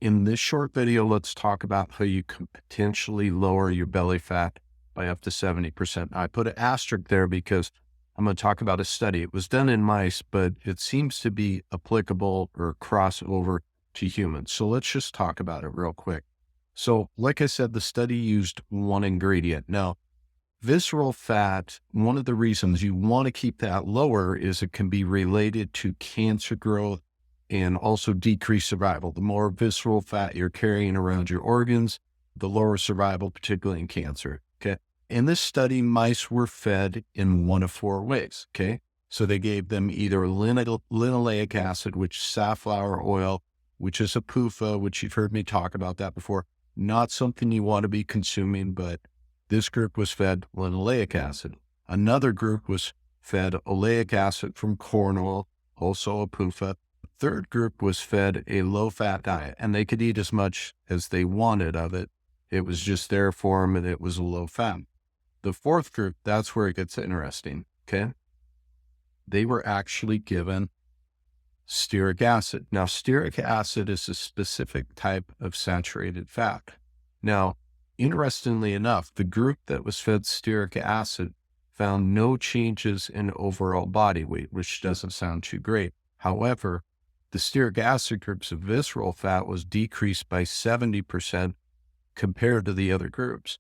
In this short video, let's talk about how you can potentially lower your belly fat by up to 70%. I put an asterisk there because I'm going to talk about a study. It was done in mice, but it seems to be applicable or crossover to humans. So let's just talk about it real quick. So like I said, the study used one ingredient. Now, visceral fat, one of the reasons you want to keep that lower is it can be related to cancer growth and also decreased survival. The more visceral fat you're carrying around your organs, the lower survival, particularly in cancer. Okay. In this study, mice were fed in one of four ways. Okay. So they gave them either linoleic acid, which is safflower oil, which is a PUFA, which you've heard me talk about that before. Not something you want to be consuming, but this group was fed linoleic acid. Another group was fed oleic acid from corn oil, also a PUFA. Third group was fed a low-fat diet, and they could eat as much as they wanted of it. It was just there for them, and it was a low-fat. The fourth group, that's where it gets interesting, okay? They were actually given stearic acid. Now, stearic acid is a specific type of saturated fat. Now, interestingly enough, the group that was fed stearic acid found no changes in overall body weight, which doesn't sound too great. However, the stearic acid group's visceral fat was decreased by 70% compared to the other groups.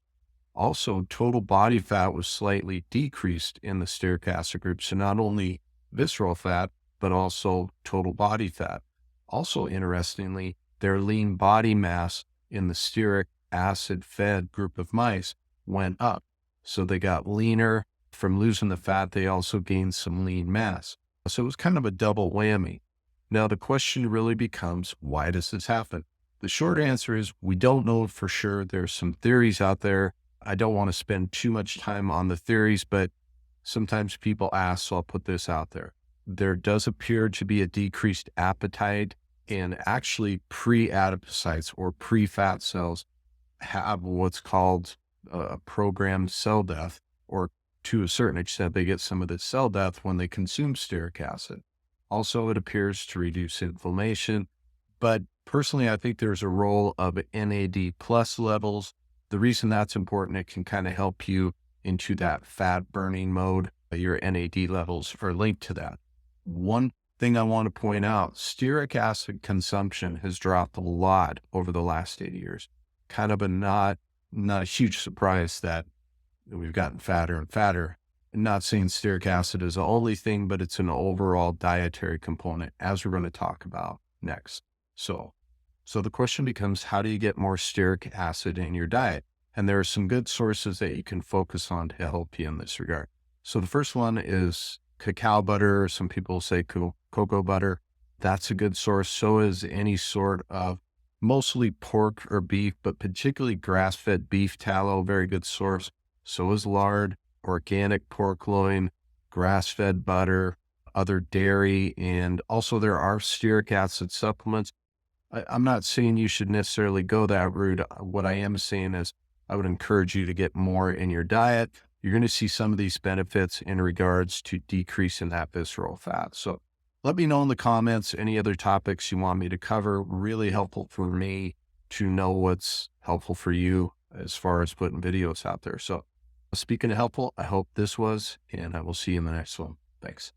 Also, total body fat was slightly decreased in the stearic acid group. So not only visceral fat, but also total body fat. Also, interestingly, their lean body mass in the stearic acid fed group of mice went up. So they got leaner from losing the fat. They also gained some lean mass. So it was kind of a double whammy. Now, the question really becomes, why does this happen? The short answer is we don't know for sure. There's some theories out there. I don't want to spend too much time on the theories, but sometimes people ask, so I'll put this out there. There does appear to be a decreased appetite, and actually pre-adipocytes or pre-fat cells have what's called programmed cell death, or to a certain extent, they get some of the cell death when they consume stearic acid. Also, it appears to reduce inflammation, but personally, I think there's a role of NAD plus levels. The reason that's important, it can kind of help you into that fat burning mode. Your NAD levels are linked to that. One thing I want to point out, stearic acid consumption has dropped a lot over the last 80 years. Kind of a not a huge surprise that we've gotten fatter and fatter. I'm not saying stearic acid is the only thing, but it's an overall dietary component, as we're going to talk about next. So the question becomes, how do you get more stearic acid in your diet? And there are some good sources that you can focus on to help you in this regard. So the first one is cacao butter. Some people say cocoa butter. That's a good source. So is any sort of mostly pork or beef, but particularly grass-fed beef tallow, very good source. So is lard, organic pork loin, grass-fed butter, other dairy, and also there are stearic acid supplements. I'm not saying you should necessarily go that route. What I am saying is I would encourage you to get more in your diet. You're going to see some of these benefits in regards to decreasing that visceral fat. So let me know in the comments any other topics you want me to cover. Really helpful for me to know what's helpful for you as far as putting videos out there. So speaking of helpful, I hope this was, and I will see you in the next one. Thanks.